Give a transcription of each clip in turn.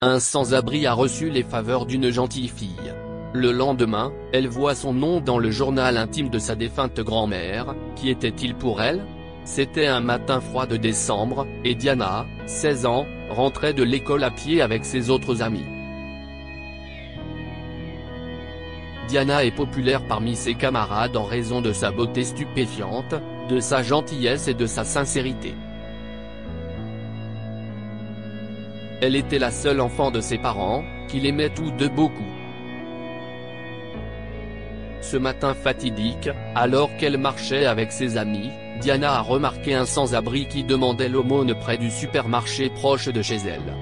Un sans-abri a reçu les faveurs d'une gentille fille. Le lendemain, elle voit son nom dans le journal intime de sa défunte grand-mère. Qui était-il pour elle? C'était un matin froid de décembre, et Diana, 16 ans, rentrait de l'école à pied avec ses autres amis. Diana est populaire parmi ses camarades en raison de sa beauté stupéfiante, de sa gentillesse et de sa sincérité. Elle était la seule enfant de ses parents, qui l'aimaient tous deux beaucoup. Ce matin fatidique, alors qu'elle marchait avec ses amis, Diana a remarqué un sans-abri qui demandait l'aumône près du supermarché proche de chez elle.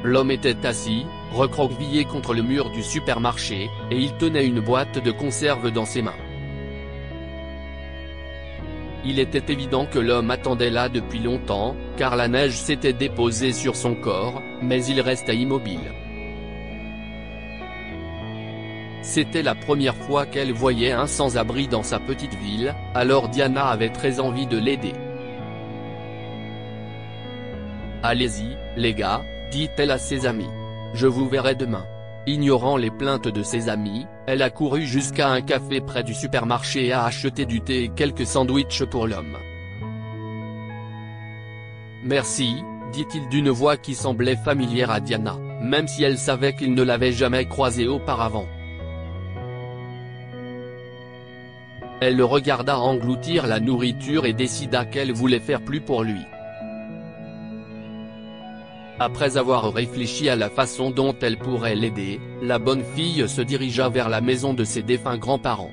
L'homme était assis, recroquevillé contre le mur du supermarché, et il tenait une boîte de conserve dans ses mains. Il était évident que l'homme attendait là depuis longtemps, car la neige s'était déposée sur son corps, mais il restait immobile. C'était la première fois qu'elle voyait un sans-abri dans sa petite ville, alors Diana avait très envie de l'aider. « Allez-y, les gars », dit-elle à ses amis. « Je vous verrai demain. » Ignorant les plaintes de ses amis, elle a couru jusqu'à un café près du supermarché et a acheté du thé et quelques sandwichs pour l'homme. « Merci », dit-il d'une voix qui semblait familière à Diana, même si elle savait qu'il ne l'avait jamais croisé auparavant. Elle le regarda engloutir la nourriture et décida qu'elle voulait faire plus pour lui. Après avoir réfléchi à la façon dont elle pourrait l'aider, la bonne fille se dirigea vers la maison de ses défunts grands-parents.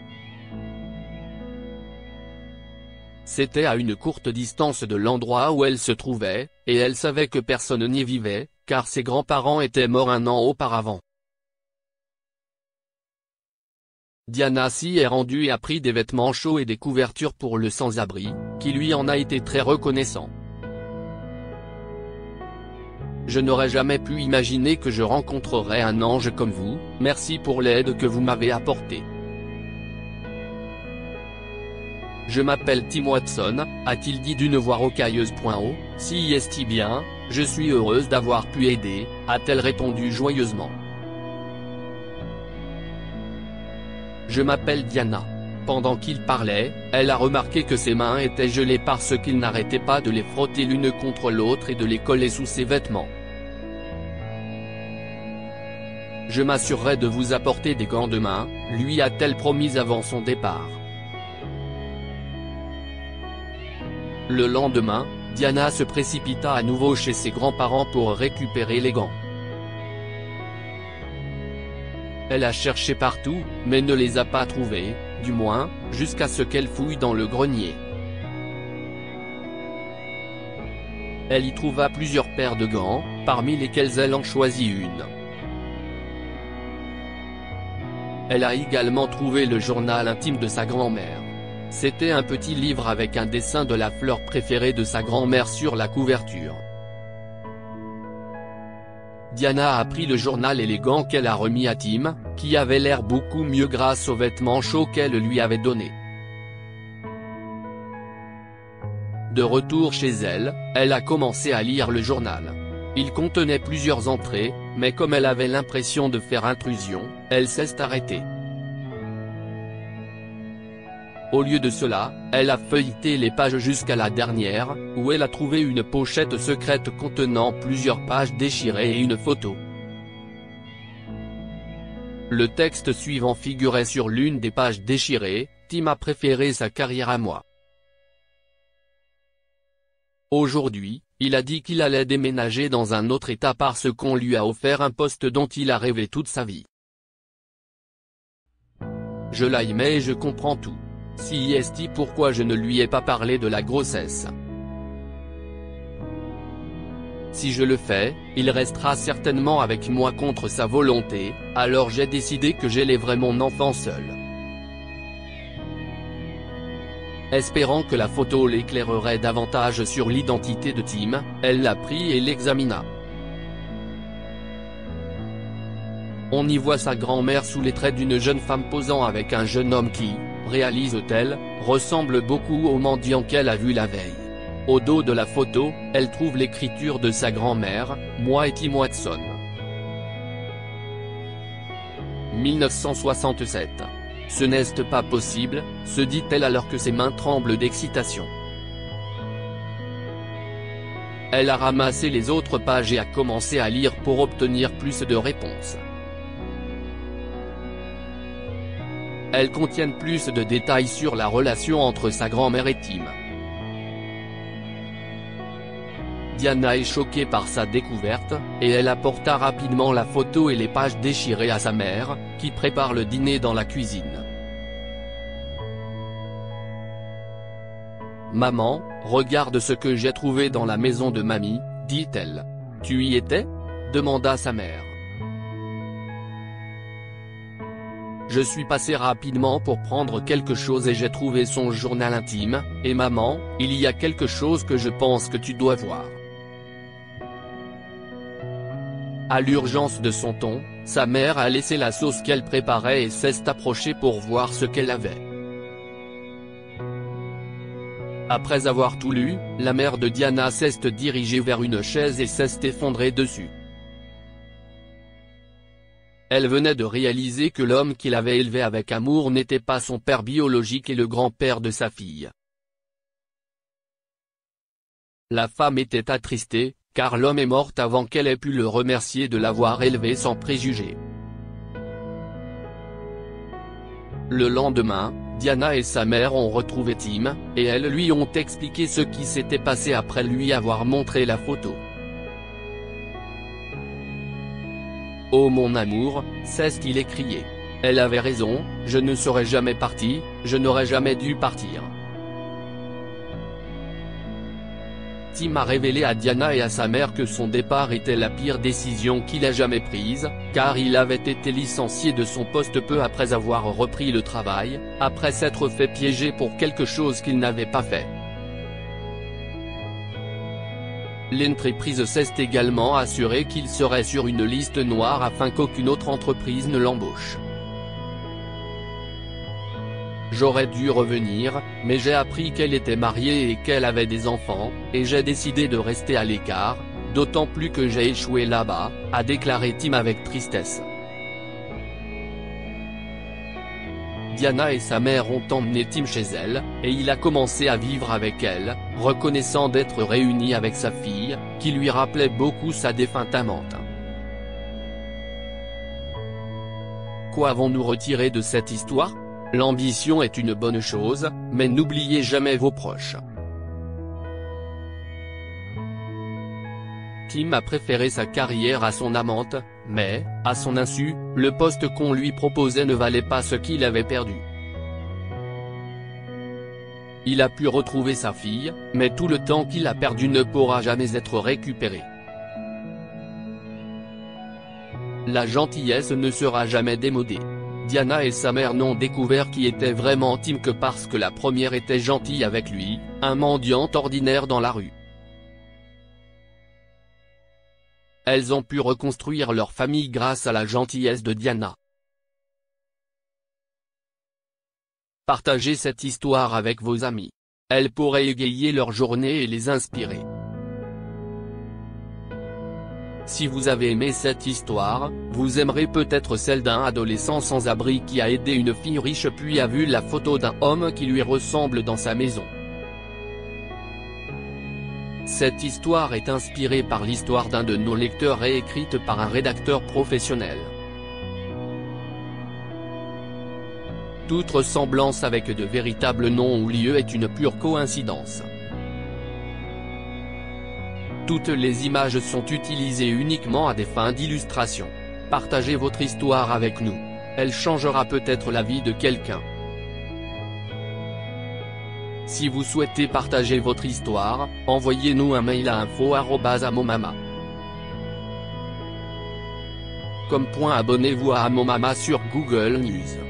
C'était à une courte distance de l'endroit où elle se trouvait, et elle savait que personne n'y vivait, car ses grands-parents étaient morts un an auparavant. Diana s'y est rendue et a pris des vêtements chauds et des couvertures pour le sans-abri, qui lui en a été très reconnaissant. « Je n'aurais jamais pu imaginer que je rencontrerais un ange comme vous, merci pour l'aide que vous m'avez apportée. Je m'appelle Tim Watson, a-t-il dit d'une voix rocailleuse. Oh, si est-il bien, je suis heureuse d'avoir pu aider, a-t-elle répondu joyeusement. Je m'appelle Diana. Pendant qu'il parlait, elle a remarqué que ses mains étaient gelées parce qu'il n'arrêtait pas de les frotter l'une contre l'autre et de les coller sous ses vêtements. Je m'assurerai de vous apporter des gants demain, lui a-t-elle promis avant son départ. Le lendemain, Diana se précipita à nouveau chez ses grands-parents pour récupérer les gants. Elle a cherché partout, mais ne les a pas trouvés, du moins, jusqu'à ce qu'elle fouille dans le grenier. Elle y trouva plusieurs paires de gants, parmi lesquels elle en choisit une. Elle a également trouvé le journal intime de sa grand-mère. C'était un petit livre avec un dessin de la fleur préférée de sa grand-mère sur la couverture. Diana a pris le journal et les gants qu'elle a remis à Tim, qui avait l'air beaucoup mieux grâce aux vêtements chauds qu'elle lui avait donnés. De retour chez elle, elle a commencé à lire le journal. Il contenait plusieurs entrées, mais comme elle avait l'impression de faire intrusion, elle s'est arrêtée. Au lieu de cela, elle a feuilleté les pages jusqu'à la dernière, où elle a trouvé une pochette secrète contenant plusieurs pages déchirées et une photo. Le texte suivant figurait sur l'une des pages déchirées, « Tim a préféré sa carrière à moi. » Aujourd'hui, il a dit qu'il allait déménager dans un autre état parce qu'on lui a offert un poste dont il a rêvé toute sa vie. Je l'aimais et je comprends tout. Si est pourquoi je ne lui ai pas parlé de la grossesse. Si je le fais, il restera certainement avec moi contre sa volonté, alors j'ai décidé que j'élèverai mon enfant seul. Espérant que la photo l'éclairerait davantage sur l'identité de Tim, elle l'a pris et l'examina. On y voit sa grand-mère sous les traits d'une jeune femme posant avec un jeune homme qui, réalise-t-elle, ressemble beaucoup au mendiant qu'elle a vu la veille. Au dos de la photo, elle trouve l'écriture de sa grand-mère, moi et Tim Watson. 1967. Ce n'est pas possible, se dit-elle alors que ses mains tremblent d'excitation. Elle a ramassé les autres pages et a commencé à lire pour obtenir plus de réponses. Elles contiennent plus de détails sur la relation entre sa grand-mère et Tim. Diana est choquée par sa découverte, et elle apporta rapidement la photo et les pages déchirées à sa mère, qui prépare le dîner dans la cuisine. « Maman, regarde ce que j'ai trouvé dans la maison de mamie, » dit-elle. « Tu y étais ?» demanda sa mère. « Je suis passé rapidement pour prendre quelque chose et j'ai trouvé son journal intime, et maman, il y a quelque chose que je pense que tu dois voir. » À l'urgence de son ton, sa mère a laissé la sauce qu'elle préparait et s'est approchée pour voir ce qu'elle avait. Après avoir tout lu, la mère de Diana s'est dirigée vers une chaise et s'est effondrée dessus. Elle venait de réaliser que l'homme qu'il avait élevé avec amour n'était pas son père biologique et le grand-père de sa fille. La femme était attristée, car l'homme est mort avant qu'elle ait pu le remercier de l'avoir élevé sans préjugés. Le lendemain, Diana et sa mère ont retrouvé Tim, et elles lui ont expliqué ce qui s'était passé après lui avoir montré la photo. « Oh mon amour, s'est-il écrié. Elle avait raison, je ne serais jamais parti, je n'aurais jamais dû partir. » Tim a révélé à Diana et à sa mère que son départ était la pire décision qu'il ait jamais prise, car il avait été licencié de son poste peu après avoir repris le travail, après s'être fait piéger pour quelque chose qu'il n'avait pas fait. L'entreprise s'est également assurée qu'il serait sur une liste noire afin qu'aucune autre entreprise ne l'embauche. J'aurais dû revenir, mais j'ai appris qu'elle était mariée et qu'elle avait des enfants, et j'ai décidé de rester à l'écart, d'autant plus que j'ai échoué là-bas, a déclaré Tim avec tristesse. Diana et sa mère ont emmené Tim chez elle, et il a commencé à vivre avec elle, reconnaissant d'être réuni avec sa fille, qui lui rappelait beaucoup sa défunte amante. Quoi avons-nous retiré de cette histoire ? L'ambition est une bonne chose, mais n'oubliez jamais vos proches. Tim a préféré sa carrière à son amante, mais, à son insu, le poste qu'on lui proposait ne valait pas ce qu'il avait perdu. Il a pu retrouver sa fille, mais tout le temps qu'il a perdu ne pourra jamais être récupéré. La gentillesse ne sera jamais démodée. Diana et sa mère n'ont découvert qui était vraiment Tim que parce que la première était gentille avec lui, un mendiant ordinaire dans la rue. Elles ont pu reconstruire leur famille grâce à la gentillesse de Diana. Partagez cette histoire avec vos amis. Elle pourrait égayer leur journée et les inspirer. Si vous avez aimé cette histoire, vous aimerez peut-être celle d'un adolescent sans abri qui a aidé une fille riche puis a vu la photo d'un homme qui lui ressemble dans sa maison. Cette histoire est inspirée par l'histoire d'un de nos lecteurs et écrite par un rédacteur professionnel. Toute ressemblance avec de véritables noms ou lieux est une pure coïncidence. Toutes les images sont utilisées uniquement à des fins d'illustration. Partagez votre histoire avec nous. Elle changera peut-être la vie de quelqu'un. Si vous souhaitez partager votre histoire, envoyez-nous un mail à info@amomama. Abonnez-vous à Amomama sur Google News.